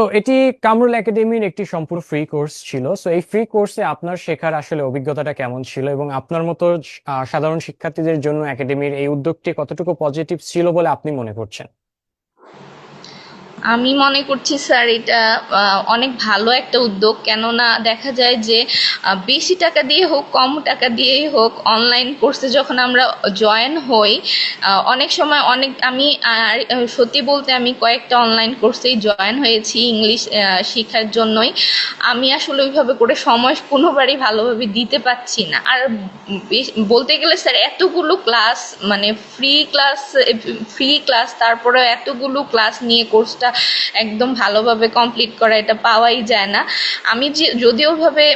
তো এটি কামরুল একাডেমির একটি সম্পূর্ণ ফ্রি কোর্স ছিল। সো এই ফ্রি কোর্সে আপনার শেখার আসলে অভিজ্ঞতাটা কেমন ছিল এবং আপনার মতো সাধারণ শিক্ষার্থীদের জন্য একাডেমির এই উদ্যোগটি কতটুকু পজিটিভ ছিল বলে আপনি মনে করছেন? আমি মনে করছি স্যার এটা অনেক ভালো একটা উদ্যোগ। কেননা দেখা যায় যে বেশি টাকা দিয়ে হোক কম টাকা দিয়েই হোক অনলাইন কোর্সে যখন আমরা জয়েন হই, অনেক সময় আমি সত্যি বলতে আমি কয়েকটা অনলাইন কোর্সেই জয়েন হয়েছি ইংলিশ শেখার জন্যই। আমি আসলে ওইভাবে করে সময় কোনোবারই ভালোভাবে দিতে পারছি না। আর বলতে গেলে স্যার এতগুলো ক্লাস, মানে ফ্রি ক্লাস তারপরে এতগুলো ক্লাস নিয়ে কোর্সটা একদম ভালোভাবে কমপ্লিট করা এটা পাওয়াই যায় না। আমি যদিও ভাবে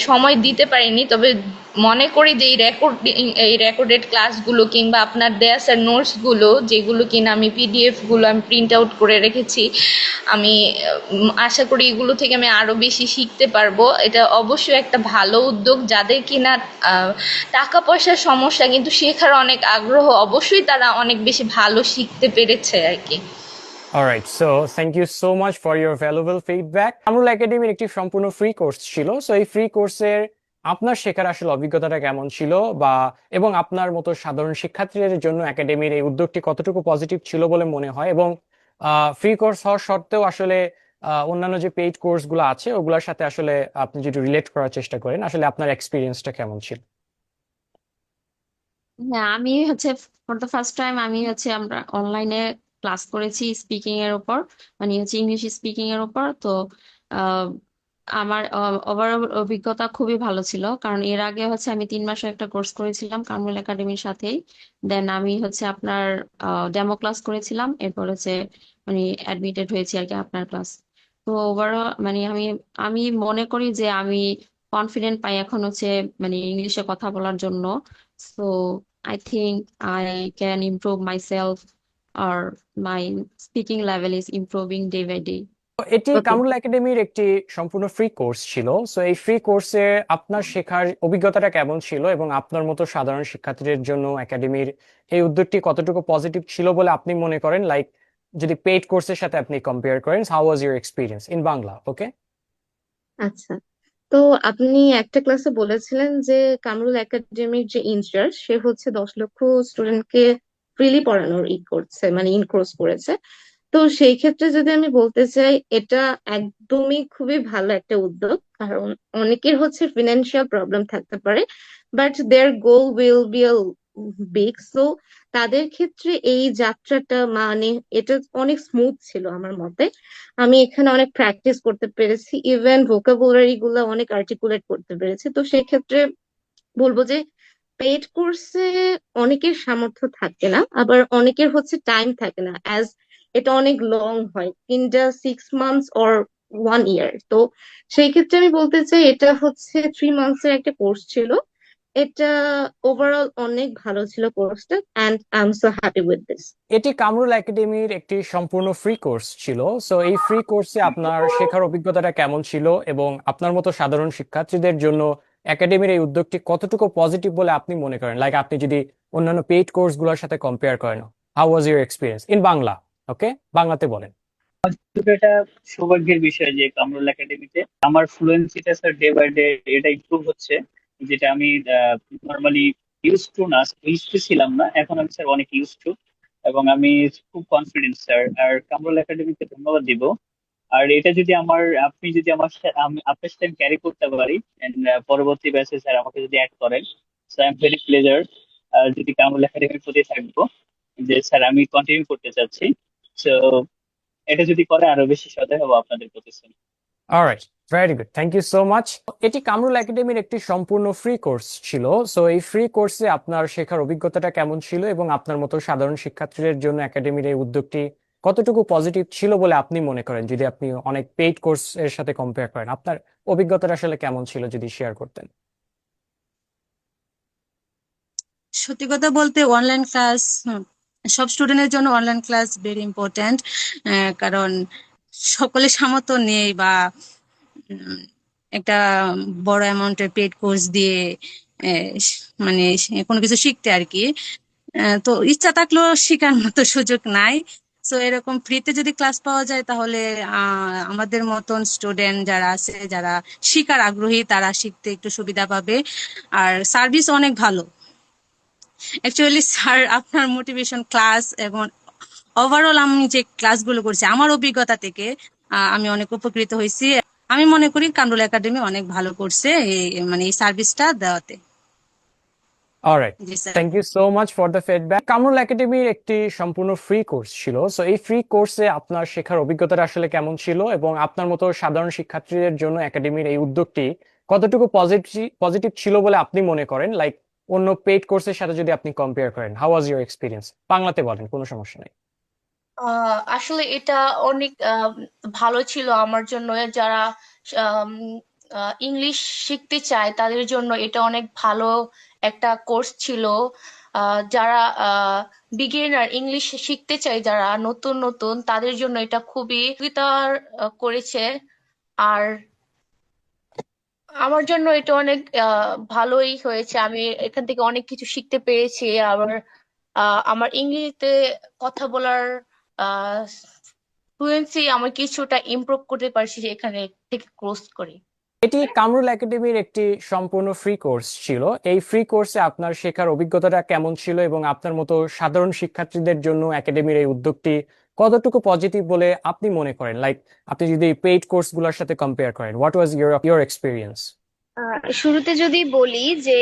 সময় দিতে পারিনি, তবে মনে করি যে এই রেকর্ডেড ক্লাসগুলো কিংবা আপনার দেয়া স্যার নোটসগুলো, যেগুলো কিনা আমি পিডিএফগুলো আমি প্রিন্ট আউট করে রেখেছি, আমি আশা করি এগুলো থেকে আমি আরো বেশি শিখতে পারবো। এটা অবশ্যই একটা ভালো উদ্যোগ। যাদের কিনা টাকা পয়সার সমস্যা কিন্তু শেখার অনেক আগ্রহ, অবশ্যই তারা অনেক বেশি ভালো শিখতে পেরেছে আর কি। Alright, so thank you so much for your valuable feedback. Kamrul একাডেমির একটি সম্পূর্ণ ফ্রি কোর্স ছিল। সো এই ফ্রি কোর্সের আপনার শেখার আসলে অভিজ্ঞতাটা কেমন ছিল, বা এবং আপনার মতো সাধারণ শিক্ষার্থীদের জন্য একাডেমির এই উদ্যোগটি কতটুকু পজিটিভ ছিল বলে মনে হয়, এবং ফ্রি কোর্স হওয়ার সত্ত্বেও আসলে অন্যান্য যে পেইড কোর্স গুলো আছে ওগুলোর সাথে আসলে আপনি যদি রিলেট করার চেষ্টা করেন, আসলে আপনার এক্সপিরিয়েন্সটা কেমন ছিল? হ্যাঁ, আমি হচ্ছে ফর দ্য ফার্স্ট টাইম আমি হচ্ছে আমরা অনলাইনে ক্লাস করেছি স্পিকিং এর উপর, মানে হচ্ছে ইংলিশ স্পিকিং এর উপর। তো আহ, আমার ওভারঅল অভিজ্ঞতা খুবই ভালো ছিল, কারণ এর আগে হচ্ছে আমি 3 মাসের একটা কোর্স করেছিলাম কামরুল একাডেমির সাথেই। দেন আমি হচ্ছে আপনার ডেমো ক্লাস করেছিলাম, এরপর হচ্ছে মানে অ্যাডমিটেড হয়েছি আর কি আপনার ক্লাস। তো ওভারঅল মানে আমি আমি মনে করি যে আমি কনফিডেন্ট পাই এখন হচ্ছে মানে ইংলিশে কথা বলার জন্য। So I think I can improve myself, or my speaking level is improving day by day. তো এটি Okay. কামরুল একাডেমির একটি সম্পূর্ণ ফ্রি কোর্স ছিল। সো এই ফ্রি কোর্সে আপনার শেখার অভিজ্ঞতাটা কেমন ছিল এবং আপনার মতো সাধারণ শিক্ষার্থীদের জন্য একাডেমির এই উদ্যোগটি কতটুকু পজিটিভ ছিল বলে আপনি মনে করেন, লাইক যদি পেইড কোর্সের সাথে আপনি কম্পেয়ার করেন, how was your experience in Bangla? Okay. আচ্ছা, তো আপনি একটা ক্লাসে বলেছিলেন যে কামরুল একাডেমির যে ইনচার্জ সে হচ্ছে 10 লক্ষ স্টুডেন্টকে ফ্রিলি পড়ানোর করছে, মানে কোর্স করেছে। তো সেই ক্ষেত্রে যদি আমি বলতে চাই, এটা একদমই খুবই ভালো একটা উদ্যোগ। কারণ অনেকের হচ্ছে ফিনান্সিয়াল প্রবলেম থাকতে পারে, but their goal will be big. So তাদের ক্ষেত্রে এই যাত্রাটা মানে এটা অনেক স্মুথ ছিল আমার মতে। আমি এখানে অনেক প্র্যাকটিস করতে পেরেছি, ইভেন ভোকাবুলারি গুলো অনেক আর্টিকুলেট করতে পেরেছি। তো সেক্ষেত্রে বলবো যে পেইড কোর্সে অনেকের সামর্থ্য থাকে না, আবার অনেকের হচ্ছে টাইম থাকে না, অ্যাজ এটা অনেক লং হয়, ইন দ্য 6 মান্থস অর 1 ইয়ার। তো সেই ক্ষেত্রে আমি বলতে চাই এটা হচ্ছে 3 মান্থস এর একটা কোর্স ছিল। এটা ওভারঅল অনেক ভালো ছিল কোর্সটা, and I am so happy with this. এটি কামরুল একাডেমির একটি সম্পূর্ণ ফ্রি কোর্স ছিল। সো এই ফ্রি কোর্সে আপনার শেখার অভিজ্ঞতাটা কেমন ছিল এবং আপনার মতো সাধারণ শিক্ষার্থীদের জন্য একাডেমির এই উদ্যোগটি কতটুকু পজিটিভ বলে আপনি মনে করেন, লাইক আপনি যদি অন্যান্য পেইড কোর্স গুলোর সাথে কম্পেয়ার করেন, how was your experience in Bangla? Okay, বাংলাতে বলেন। কিন্তু এটা সৌভাগ্যের বিষয় যে কামরুল একাডেমিতে আমার ফ্লুয়েন্সিটা স্যার ডে বাই ডে এটা ইমপ্রুভ হচ্ছে, যেটা আমি নর্মালি ইউজ টু না, ইউজ টু ছিলাম না, এখন আমি স্যার অনেক ইউজ টু, এবং আমি খুব কনফিডেন্ট স্যার। আর কামরুল একাডেমিকে ধন্যবাদ দিব। আর এটা যদি আপনি যদি আমি আপনার সাথে ক্যারি করতে পারি and, পরবর্তী ব্যাচে স্যার আমাকে যদি অ্যাড করেন, so I am very pleasure. যদি কামরুল একাডেমির প্রতি থাকবো যে স্যার আমি কন্টিনিউ করতে চাচ্ছি। তো এটা যদি করে আরো বেশি সদয় হবো আপনাদের প্রতি sir. Alright, very good, thank you so much. এটি কামরুল একাডেমির একটি সম্পূর্ণ ফ্রি কোর্স ছিল। সো এই ফ্রি কোর্সে আপনার শেখার অভিজ্ঞতাটা কেমন ছিল এবং আপনার মতো সাধারণ শিক্ষার্থীদের জন্য একাডেমির এই উদ্যোগটি কতটুকু পজিটিভ ছিল বলে আপনি মনে করেন, যদি আপনি অনেক পেইড কোর্স এর সাথে কম্পেয়ার করেন, আপনার অভিজ্ঞতাটা আসলে কেমন ছিল যদি শেয়ার করতেন? সত্যি কথা বলতে অনলাইন ক্লাস সব স্টুডেন্টের জন্য অনলাইন ক্লাস ভেরি ইম্পর্ট্যান্ট। কারণ সকলের সামর্থ্য নেই, বা উম, একটা বড় অ্যামাউন্টের পেড কোর্স দিয়ে মানে কোনো কিছু শিখতে আর কি। তো ইচ্ছা থাকলেও শেখার মতো সুযোগ নাই। সো এরকম ফ্রিতে যদি ক্লাস পাওয়া যায় তাহলে আমাদের মতন স্টুডেন্ট যারা আছে, যারা শিখার আগ্রহী, তারা শিখতে একটু সুবিধা পাবে। আর সার্ভিস অনেক ভালো। অ্যাকচুয়ালি স্যার আপনার মোটিভেশন ক্লাস এবং ওভারঅল আমি যে ক্লাসগুলো করছি আমার অভিজ্ঞতা থেকে আমি অনেক উপকৃত হয়েছি। আমি মনে করি কামরুল একাডেমি অনেক ভালো করছে মানে এই সার্ভিসটা দেওয়াতে। Alright, ji sir. Thank you so much for the feedback. Kamrul একাডেমির একটি সম্পূর্ণ ফ্রি কোর্স ছিল, সো এই ফ্রি কোর্সে আপনার শেখার অভিজ্ঞতাটা আসলে কেমন ছিল এবং আপনার মতো সাধারণ শিক্ষার্থীদের জন্য একাডেমির এই উদ্যোগটি কতটুকু পজিটিভ ছিল বলে আপনি মনে করেন, লাইক অন্য পেইড কোর্সের সাথে যদি আপনি কম্পেয়ার করেন? How was your experience? বাংলাতে বলেন, কোনো সমস্যা নেই। আসলে এটা অনেক ভালো ছিল আমার জন্য। যারা ইংলিশ শিখতে চায় তাদের জন্য এটা অনেক ভালো একটা কোর্স ছিল। যারা বিগিনার ইংলিশ শিখতে চায়, যারা নতুন নতুন, তাদের জন্য এটা খুবই উপকার করেছে। আর আমার জন্য এটা অনেক ভালোই হয়েছে। আমি এখান থেকে অনেক কিছু শিখতে পেরেছি। আবার আমার ইংরেজিতে কথা বলার ফ্লুয়েন্সি আমি কিছুটা ইমপ্রুভ করতে পারছি এখানে থেকে কোর্স করে। এটি কামরুল একাডেমির একটি সম্পূর্ণ ফ্রি কোর্স ছিল। এই ফ্রি কোর্সে আপনার শেখার অভিজ্ঞতাটা কেমন ছিল এবং আপনার মতো সাধারণ শিক্ষার্থীদের জন্য একাডেমির এই উদ্যোগটি কতটুকু পজিটিভ বলে আপনি মনে করেন, লাইক আপনি যদি পেইড কোর্সগুলোর সাথে কম্পেয়ার করেন? What was your experience? শুরুতে যদি বলি যে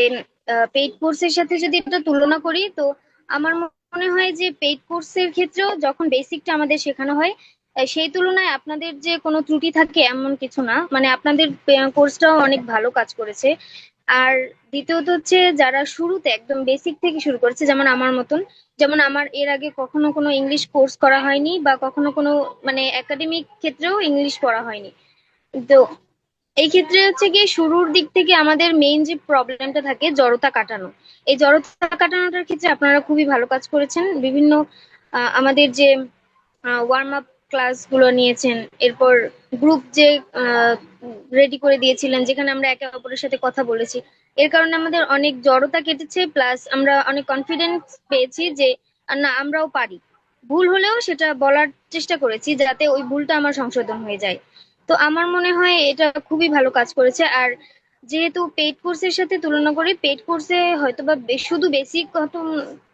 পেইড কোর্সের সাথে যদি এটা তুলনা করি, তো আমার মনে হয় যে পেইড কোর্সের ক্ষেত্রেও যখন বেসিকটা আমাদের শেখানো হয়, সেই তুলনায় আপনাদের যে কোনো ত্রুটি থাকে এমন কিছু না, মানে আপনাদের কোর্সটাও অনেক ভালো কাজ করেছে। আর দ্বিতীয়ত হচ্ছে যারা শুরুতে একদম বেসিক থেকে শুরু করেছে, যেমন আমার মতন, যেমন আমার এর আগে কখনো কোনো ইংলিশ কোর্স করা হয়নি বা কখনো কোনো মানে একাডেমিক ক্ষেত্রেও ইংলিশ পড়া হয়নি। তো এই ক্ষেত্রে হচ্ছে গিয়ে শুরুর দিক থেকে আমাদের মেইন যে প্রবলেমটা থাকে জড়তা কাটানো, এই জড়তা কাটানোটার ক্ষেত্রে আপনারা খুবই ভালো কাজ করেছেন। বিভিন্ন আমাদের যে ওয়ার্ম আপ ক্লাস গুলো নিয়েছেন, এরপর গ্রুপ যে রেডি করে দিয়েছিলেন যেখানে আমরা একে অপরের সাথে কথা বলেছি, এর কারণে আমাদের অনেক জড়তা কেটেছে, প্লাস আমরা অনেক কনফিডেন্স পেয়েছি যে না আমরাও পারি। ভুল হলেও সেটা বলার চেষ্টা করেছি যাতে ওই ভুলটা আমার সংশোধন হয়ে যায়। তো আমার মনে হয় এটা খুবই ভালো কাজ করেছে। আর যেহেতু পেইড কোর্সের সাথে তুলনা করে, পেইড কোর্সে হয়তো বা শুধু বেসিক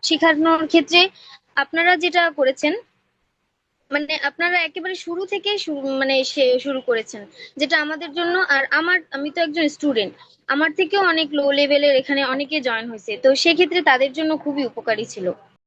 শেখানোর ক্ষেত্রে আপনারা যেটা করেছেন, মানে আপনারা একেবারে শুরু থেকে মানে শুরু করেছেন, যেটা আমাদের জন্য, আর আমি তো একজন স্টুডেন্ট, আমার থেকেও অনেক লো লেভেলের এখানে অনেকে জয়েন হয়েছে, তো সেক্ষেত্রে তাদের জন্য খুবই উপকারী ছিল।